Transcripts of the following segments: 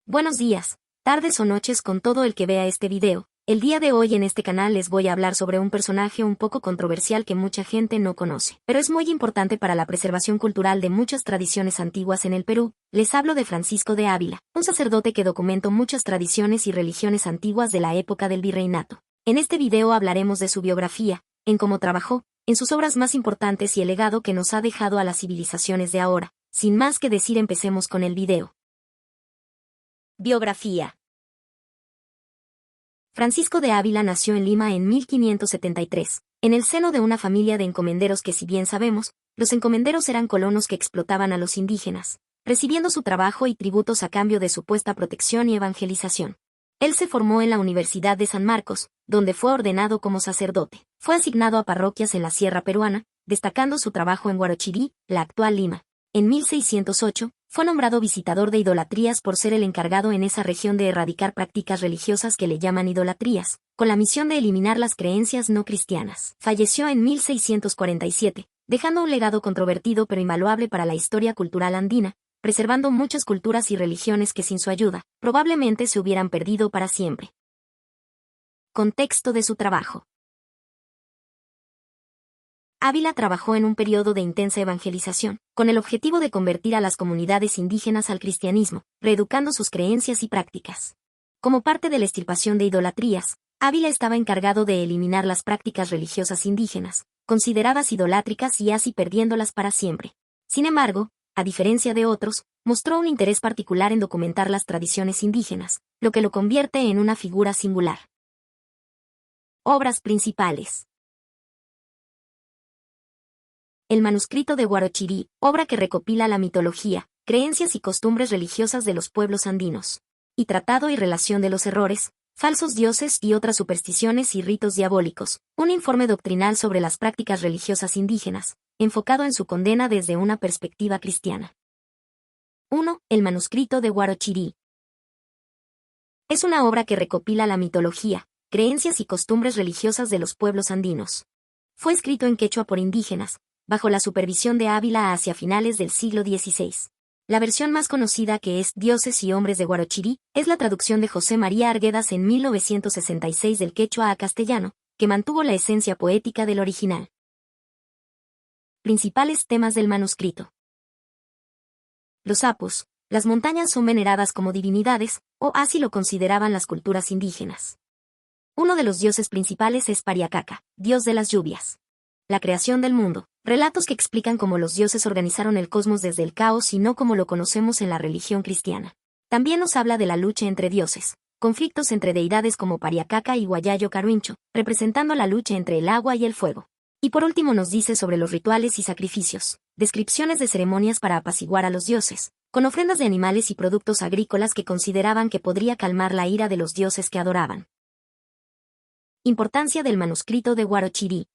Buenos días, tardes o noches con todo el que vea este video. El día de hoy en este canal les voy a hablar sobre un personaje un poco controversial que mucha gente no conoce, pero es muy importante para la preservación cultural de muchas tradiciones antiguas en el Perú. Les hablo de Francisco de Ávila, un sacerdote que documentó muchas tradiciones y religiones antiguas de la época del virreinato. En este video hablaremos de su biografía, en cómo trabajó, en sus obras más importantes y el legado que nos ha dejado a las civilizaciones de ahora. Sin más que decir, empecemos con el video. Biografía. Francisco de Ávila nació en Lima en 1573, en el seno de una familia de encomenderos que, si bien sabemos, los encomenderos eran colonos que explotaban a los indígenas, recibiendo su trabajo y tributos a cambio de supuesta protección y evangelización. Él se formó en la Universidad de San Marcos, donde fue ordenado como sacerdote. Fue asignado a parroquias en la sierra peruana, destacando su trabajo en Huarochirí, la actual Lima. En 1608, fue nombrado visitador de idolatrías por ser el encargado en esa región de erradicar prácticas religiosas que le llaman idolatrías, con la misión de eliminar las creencias no cristianas. Falleció en 1647, dejando un legado controvertido pero invaluable para la historia cultural andina, preservando muchas culturas y religiones que sin su ayuda, probablemente se hubieran perdido para siempre. Contexto de su trabajo. Ávila trabajó en un periodo de intensa evangelización, con el objetivo de convertir a las comunidades indígenas al cristianismo, reeducando sus creencias y prácticas. Como parte de la extirpación de idolatrías, Ávila estaba encargado de eliminar las prácticas religiosas indígenas, consideradas idolátricas y así perdiéndolas para siempre. Sin embargo, a diferencia de otros, mostró un interés particular en documentar las tradiciones indígenas, lo que lo convierte en una figura singular. Obras principales. El manuscrito de Huarochirí, obra que recopila la mitología, creencias y costumbres religiosas de los pueblos andinos. Y Tratado y Relación de los Errores, Falsos Dioses y otras supersticiones y ritos diabólicos, un informe doctrinal sobre las prácticas religiosas indígenas, enfocado en su condena desde una perspectiva cristiana. 1. El manuscrito de Huarochirí. Es una obra que recopila la mitología, creencias y costumbres religiosas de los pueblos andinos. Fue escrito en quechua por indígenas, bajo la supervisión de Ávila hacia finales del siglo XVI. La versión más conocida, que es Dioses y Hombres de Huarochirí, es la traducción de José María Arguedas en 1966 del quechua a castellano, que mantuvo la esencia poética del original. Principales temas del manuscrito. Los apus, las montañas son veneradas como divinidades, o así lo consideraban las culturas indígenas. Uno de los dioses principales es Pariacaca, dios de las lluvias. La creación del mundo. Relatos que explican cómo los dioses organizaron el cosmos desde el caos y no como lo conocemos en la religión cristiana. También nos habla de la lucha entre dioses, conflictos entre deidades como Pariacaca y Huayayo Caruincho, representando la lucha entre el agua y el fuego. Y por último nos dice sobre los rituales y sacrificios, descripciones de ceremonias para apaciguar a los dioses, con ofrendas de animales y productos agrícolas que consideraban que podría calmar la ira de los dioses que adoraban. Importancia del manuscrito de Huarochirí.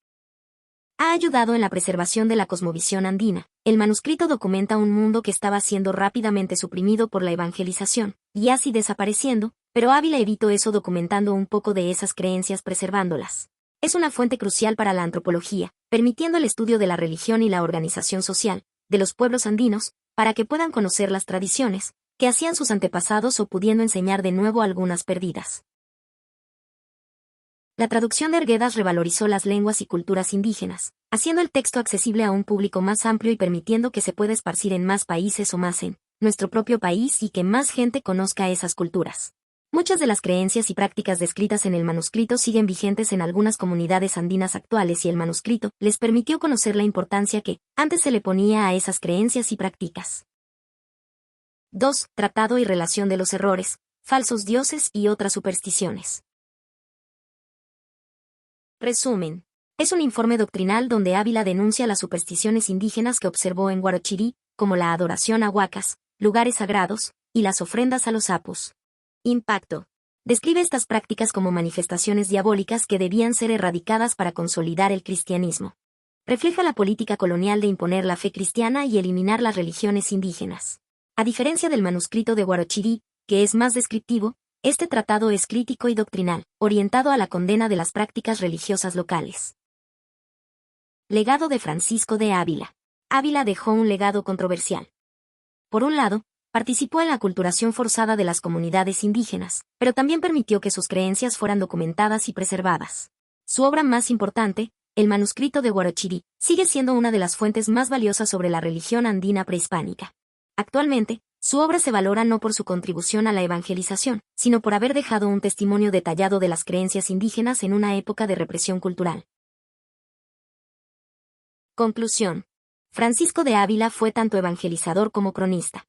Ha ayudado en la preservación de la cosmovisión andina. El manuscrito documenta un mundo que estaba siendo rápidamente suprimido por la evangelización, y así desapareciendo, pero Ávila evitó eso documentando un poco de esas creencias, preservándolas. Es una fuente crucial para la antropología, permitiendo el estudio de la religión y la organización social de los pueblos andinos, para que puedan conocer las tradiciones que hacían sus antepasados o pudiendo enseñar de nuevo algunas perdidas. La traducción de Arguedas revalorizó las lenguas y culturas indígenas, haciendo el texto accesible a un público más amplio y permitiendo que se pueda esparcir en más países o más en nuestro propio país y que más gente conozca esas culturas. Muchas de las creencias y prácticas descritas en el manuscrito siguen vigentes en algunas comunidades andinas actuales y el manuscrito les permitió conocer la importancia que antes se le ponía a esas creencias y prácticas. 2. Tratado y Relación de los Errores, Falsos Dioses y otras supersticiones. Resumen. Es un informe doctrinal donde Ávila denuncia las supersticiones indígenas que observó en Huarochirí, como la adoración a huacas, lugares sagrados, y las ofrendas a los apus. Impacto. Describe estas prácticas como manifestaciones diabólicas que debían ser erradicadas para consolidar el cristianismo. Refleja la política colonial de imponer la fe cristiana y eliminar las religiones indígenas. A diferencia del manuscrito de Huarochirí, que es más descriptivo, este tratado es crítico y doctrinal, orientado a la condena de las prácticas religiosas locales. Legado de Francisco de Ávila. Ávila dejó un legado controversial. Por un lado, Participó en la aculturación forzada de las comunidades indígenas, pero también permitió que sus creencias fueran documentadas y preservadas. Su obra más importante, el manuscrito de Huarochirí, sigue siendo una de las fuentes más valiosas sobre la religión andina prehispánica. Actualmente, su obra se valora no por su contribución a la evangelización, sino por haber dejado un testimonio detallado de las creencias indígenas en una época de represión cultural. Conclusión. Francisco de Ávila fue tanto evangelizador como cronista.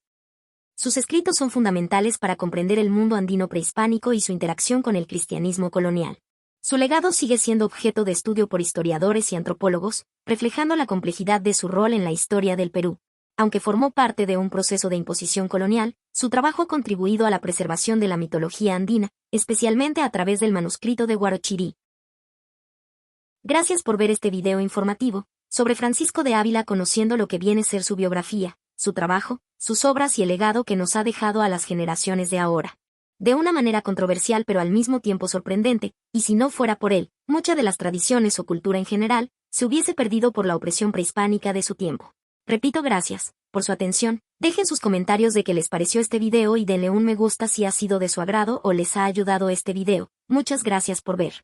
Sus escritos son fundamentales para comprender el mundo andino prehispánico y su interacción con el cristianismo colonial. Su legado sigue siendo objeto de estudio por historiadores y antropólogos, reflejando la complejidad de su rol en la historia del Perú. Aunque formó parte de un proceso de imposición colonial, su trabajo ha contribuido a la preservación de la mitología andina, especialmente a través del manuscrito de Huarochirí. Gracias por ver este video informativo sobre Francisco de Ávila, conociendo lo que viene a ser su biografía, su trabajo, sus obras y el legado que nos ha dejado a las generaciones de ahora. De una manera controversial pero al mismo tiempo sorprendente, y si no fuera por él, mucha de las tradiciones o cultura en general, se hubiese perdido por la opresión prehispánica de su tiempo. Repito, gracias por su atención. Dejen sus comentarios de qué les pareció este video y denle un me gusta si ha sido de su agrado o les ha ayudado este video. Muchas gracias por ver.